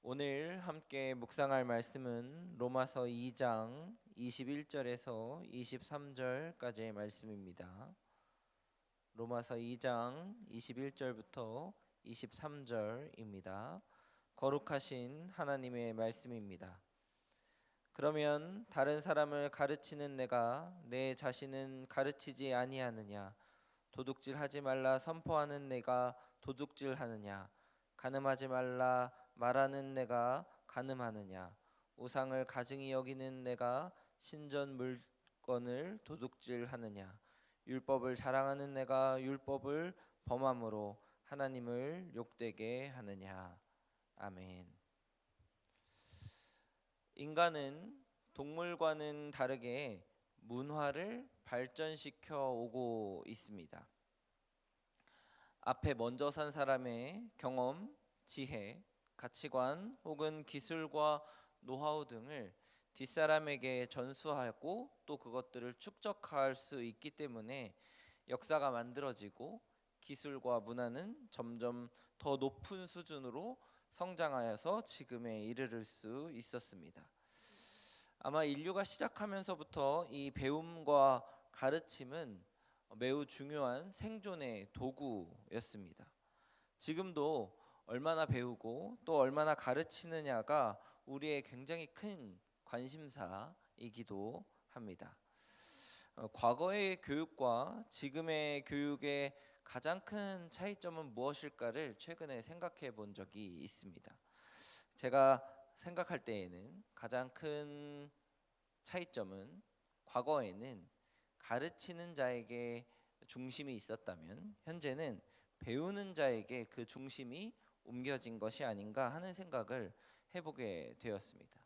오늘 함께 묵상할 말씀은 로마서 2장 21절에서 23절까지의 말씀입니다. 로마서 2장 21절부터 23절입니다. 거룩하신 하나님의 말씀입니다. 그러면 다른 사람을 가르치는 내가 내 자신은 가르치지 아니하느냐? 도둑질하지 말라 선포하는 내가 도둑질하느냐? 간음하지 말라 말하는 내가 간음하느냐? 우상을 가증히 여기는 내가 신전 물건을 도둑질하느냐? 율법을 자랑하는 내가 율법을 범함으로 하나님을 욕되게 하느냐? 아멘. 인간은 동물과는 다르게 문화를 발전시켜 오고 있습니다. 앞에 먼저 산 사람의 경험, 지혜, 가치관 혹은 기술과 노하우 등을 뒷사람에게 전수하고 또 그것들을 축적할 수 있기 때문에 역사가 만들어지고 기술과 문화는 점점 더 높은 수준으로 성장하여서 지금에 이르를 수 있었습니다. 아마 인류가 시작하면서부터 이 배움과 가르침은 매우 중요한 생존의 도구였습니다. 지금도 얼마나 배우고 또 얼마나 가르치느냐가 우리의 굉장히 큰 관심사이기도 합니다. 과거의 교육과 지금의 교육의 가장 큰 차이점은 무엇일까를 최근에 생각해 본 적이 있습니다. 제가 생각할 때에는 가장 큰 차이점은 과거에는 가르치는 자에게 중심이 있었다면 현재는 배우는 자에게 그 중심이 옮겨진 것이 아닌가 하는 생각을 해보게 되었습니다.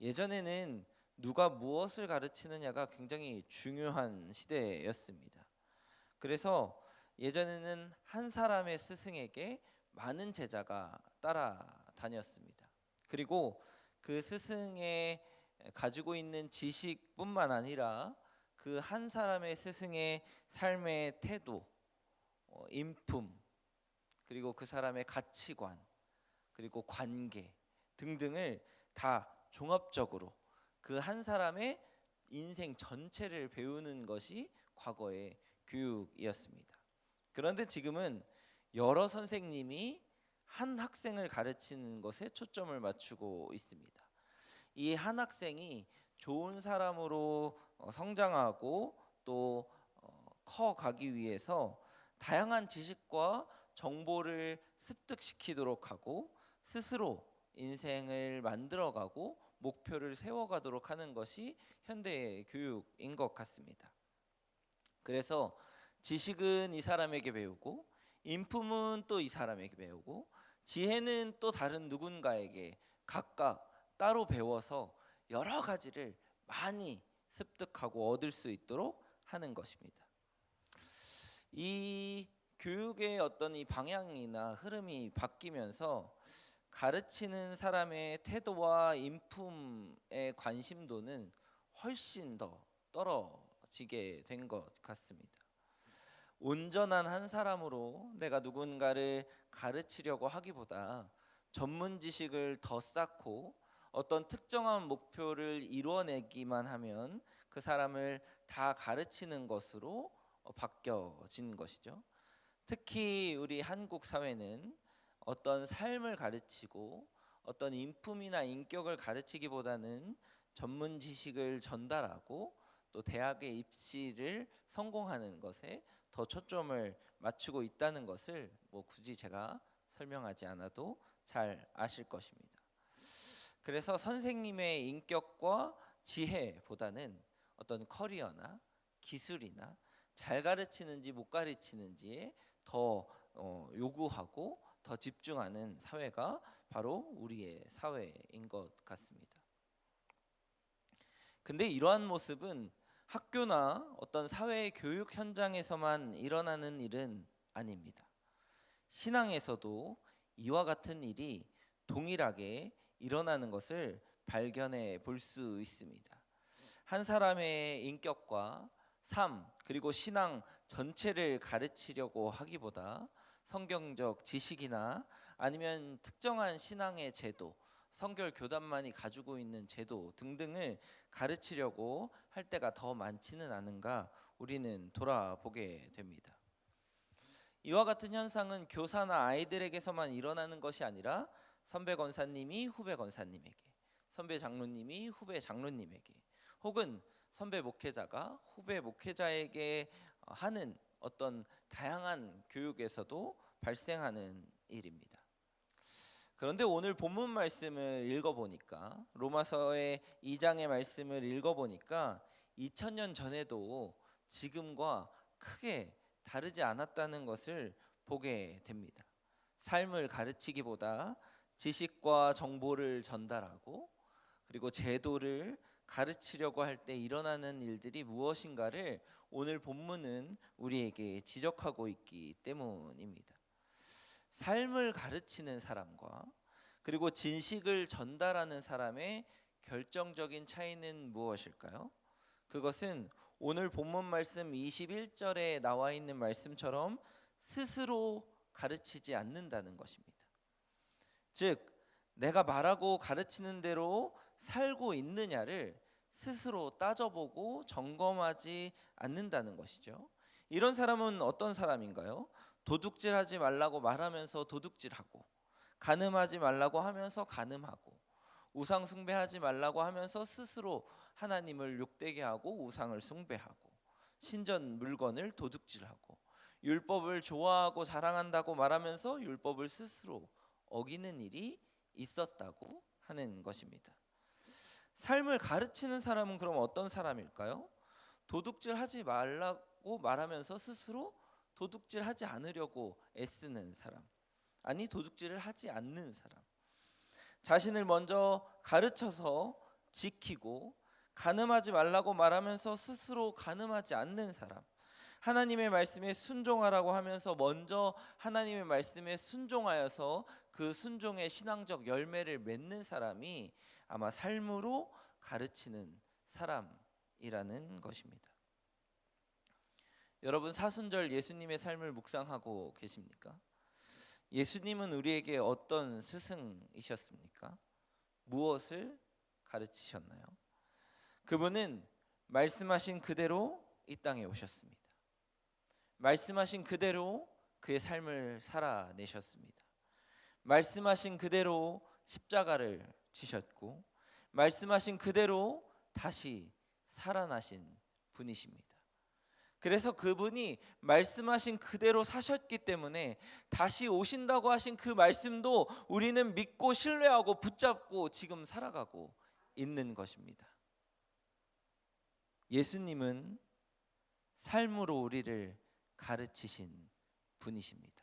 예전에는 누가 무엇을 가르치느냐가 굉장히 중요한 시대였습니다. 그래서 예전에는 한 사람의 스승에게 많은 제자가 따라다녔습니다. 그리고 그 스승의 가지고 있는 지식뿐만 아니라 그 한 사람의 스승의 삶의 태도, 인품, 그리고 그 사람의 가치관, 그리고 관계 등등을 다 종합적으로 그 한 사람의 인생 전체를 배우는 것이 과거의 교육이었습니다. 그런데 지금은 여러 선생님이 한 학생을 가르치는 것에 초점을 맞추고 있습니다. 이 한 학생이 좋은 사람으로 성장하고 또 커가기 위해서 다양한 지식과 정보를 습득시키도록 하고 스스로 인생을 만들어가고 목표를 세워가도록 하는 것이 현대의 교육인 것 같습니다. 그래서 지식은 이 사람에게 배우고 인품은 또 이 사람에게 배우고 지혜는 또 다른 누군가에게 각각 따로 배워서 여러 가지를 많이 습득하고 얻을 수 있도록 하는 것입니다. 이 교육의 어떤 이 방향이나 흐름이 바뀌면서 가르치는 사람의 태도와 인품의 관심도는 훨씬 더 떨어지게 된 것 같습니다. 온전한 한 사람으로 내가 누군가를 가르치려고 하기보다 전문 지식을 더 쌓고 어떤 특정한 목표를 이루어내기만 하면 그 사람을 다 가르치는 것으로 바뀌어진 것이죠. 특히 우리 한국 사회는 어떤 삶을 가르치고 어떤 인품이나 인격을 가르치기보다는 전문 지식을 전달하고 또 대학의 입시를 성공하는 것에 더 초점을 맞추고 있다는 것을 굳이 제가 설명하지 않아도 잘 아실 것입니다. 그래서 선생님의 인격과 지혜보다는 어떤 커리어나 기술이나 잘 가르치는지 못 가르치는지에 더 요구하고 더 집중하는 사회가 바로 우리의 사회인 것 같습니다. 근데 이러한 모습은 학교나 어떤 사회의 교육 현장에서만 일어나는 일은 아닙니다. 신앙에서도 이와 같은 일이 동일하게 일어나는 것을 발견해 볼 수 있습니다. 한 사람의 인격과 삶 그리고 신앙 전체를 가르치려고 하기보다 성경적 지식이나 아니면 특정한 신앙의 제도, 성결 교단만이 가지고 있는 제도 등등을 가르치려고 할 때가 더 많지는 않은가 우리는 돌아보게 됩니다. 이와 같은 현상은 교사나 아이들에게서만 일어나는 것이 아니라 선배 권사님이 후배 권사님에게, 선배 장로님이 후배 장로님에게, 혹은 선배 목회자가 후배 목회자에게 하는 어떤 다양한 교육에서도 발생하는 일입니다. 그런데 오늘 본문 말씀을 읽어보니까, 로마서의 2장의 말씀을 읽어보니까 2000년 전에도 지금과 크게 다르지 않았다는 것을 보게 됩니다. 삶을 가르치기보다 지식과 정보를 전달하고 그리고 제도를 가르치려고 할 때 일어나는 일들이 무엇인가를 오늘 본문은 우리에게 지적하고 있기 때문입니다. 삶을 가르치는 사람과 그리고 진식을 전달하는 사람의 결정적인 차이는 무엇일까요? 그것은 오늘 본문 말씀 21절에 나와 있는 말씀처럼 스스로 가르치지 않는다는 것입니다. 즉, 내가 말하고 가르치는 대로 살고 있느냐를 스스로 따져보고 점검하지 않는다는 것이죠. 이런 사람은 어떤 사람인가요? 도둑질하지 말라고 말하면서 도둑질하고, 간음하지 말라고 하면서 간음하고, 우상 숭배하지 말라고 하면서 스스로 하나님을 욕되게 하고 우상을 숭배하고, 신전 물건을 도둑질하고, 율법을 좋아하고 자랑한다고 말하면서 율법을 스스로 어기는 일이 있었다고 하는 것입니다. 삶을 가르치는 사람은 그럼 어떤 사람일까요? 도둑질하지 말라고 말하면서 스스로 도둑질하지 않으려고 애쓰는 사람, 아니 도둑질을 하지 않는 사람, 자신을 먼저 가르쳐서 지키고 간음하지 말라고 말하면서 스스로 간음하지 않는 사람, 하나님의 말씀에 순종하라고 하면서 먼저 하나님의 말씀에 순종하여서 그 순종의 신앙적 열매를 맺는 사람이 아마 삶으로 가르치는 사람이라는 것입니다. 여러분, 사순절 예수님의 삶을 묵상하고 계십니까? 예수님은 우리에게 어떤 스승이셨습니까? 무엇을 가르치셨나요? 그분은 말씀하신 그대로 이 땅에 오셨습니다. 말씀하신 그대로 그의 삶을 살아내셨습니다. 말씀하신 그대로 십자가를 지셨고, 말씀하신 그대로 다시 살아나신 분이십니다. 그래서 그분이 말씀하신 그대로 사셨기 때문에 다시 오신다고 하신 그 말씀도 우리는 믿고 신뢰하고 붙잡고 지금 살아가고 있는 것입니다. 예수님은 삶으로 우리를 가르치신 분이십니다.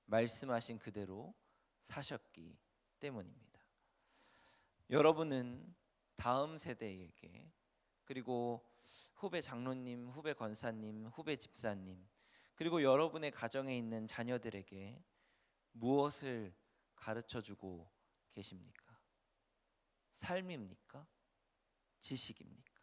말씀하신 그대로 사셨기 때문입니다. 여러분은 다음 세대에게, 그리고 후배 장로님, 후배 권사님, 후배 집사님, 그리고 여러분의 가정에 있는 자녀들에게 무엇을 가르쳐주고 계십니까? 삶입니까? 지식입니까?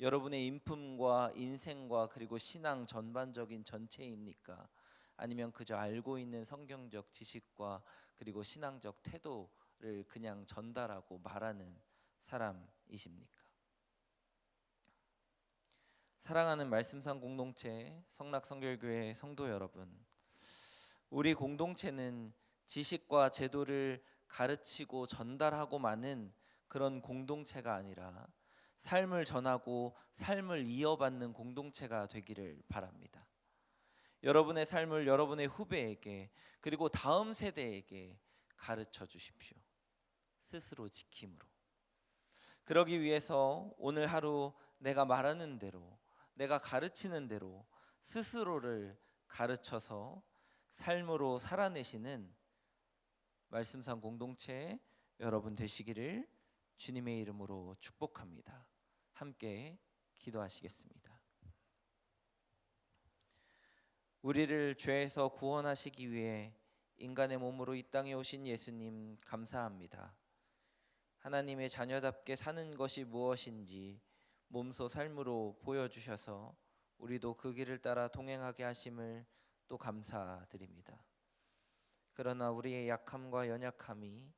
여러분의 인품과 인생과 그리고 신앙 전반적인 전체입니까? 아니면 그저 알고 있는 성경적 지식과 그리고 신앙적 태도를 그냥 전달하고 말하는 사람이십니까? 사랑하는 말씀상 공동체 성락성결교회 성도 여러분, 우리 공동체는 지식과 제도를 가르치고 전달하고 마는 그런 공동체가 아니라 삶을 전하고 삶을 이어받는 공동체가 되기를 바랍니다. 여러분의 삶을 여러분의 후배에게 그리고 다음 세대에게 가르쳐 주십시오. 스스로 지킴으로. 그러기 위해서 오늘 하루 내가 말하는 대로, 내가 가르치는 대로 스스로를 가르쳐서 삶으로 살아내시는 말씀상 공동체 여러분 되시기를 주님의 이름으로 축복합니다. 함께 기도하시겠습니다. 우리를 죄에서 구원하시기 위해 인간의 몸으로 이 땅에 오신 예수님 감사합니다. 하나님의 자녀답게 사는 것이 무엇인지 몸소 삶으로 보여주셔서 우리도 그 길을 따라 동행하게 하심을 또 감사드립니다. 그러나 우리의 약함과 연약함이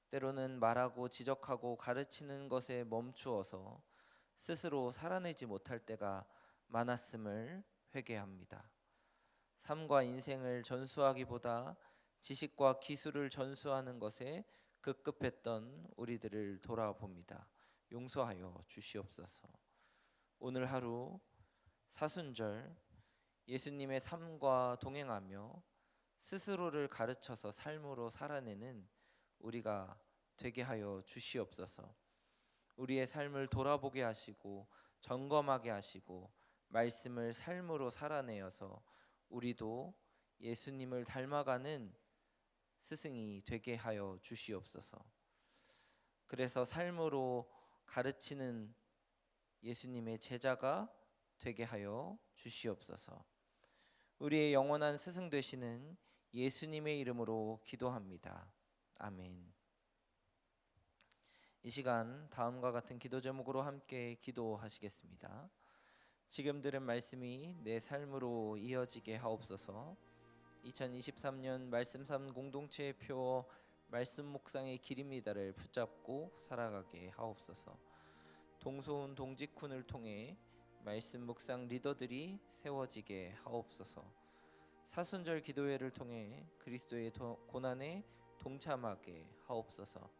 때로는 말하고 지적하고 가르치는 것에 멈추어서 스스로 살아내지 못할 때가 많았음을 회개합니다. 삶과 인생을 전수하기보다 지식과 기술을 전수하는 것에 급급했던 우리들을 돌아봅니다. 용서하여 주시옵소서. 오늘 하루 사순절 예수님의 삶과 동행하며 스스로를 가르쳐서 삶으로 살아내는 우리가 되게 하여 주시옵소서. 우리의 삶을 돌아보게 하시고 점검하게 하시고 말씀을 삶으로 살아내어서 우리도 예수님을 닮아가는 스승이 되게 하여 주시옵소서. 그래서 삶으로 가르치는 예수님의 제자가 되게 하여 주시옵소서. 우리의 영원한 스승 되시는 예수님의 이름으로 기도합니다. 아멘. 이 시간 다음과 같은 기도 제목으로 함께 기도하시겠습니다. 지금 들은 말씀이 내 삶으로 이어지게 하옵소서. 2023년 말씀 삶 공동체의 표 말씀 묵상의 길입니다를 붙잡고 살아가게 하옵소서. 동소훈 동직훈을 통해 말씀 묵상 리더들이 세워지게 하옵소서. 사순절 기도회를 통해 그리스도의 고난에 동참하게 하옵소서.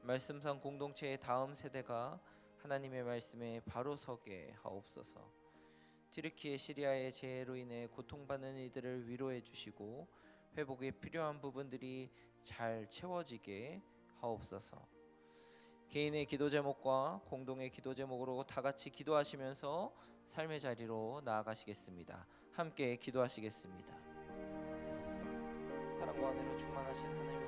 말씀상 공동체의 다음 세대가 하나님의 말씀에 바로 서게 하옵소서. 튀르키예 시리아의 재해로 인해 고통받는 이들을 위로해 주시고 회복에 필요한 부분들이 잘 채워지게 하옵소서. 개인의 기도 제목과 공동의 기도 제목으로 다 같이 기도하시면서 삶의 자리로 나아가시겠습니다. 함께 기도하시겠습니다. 사랑과 은혜로 충만하신 하나님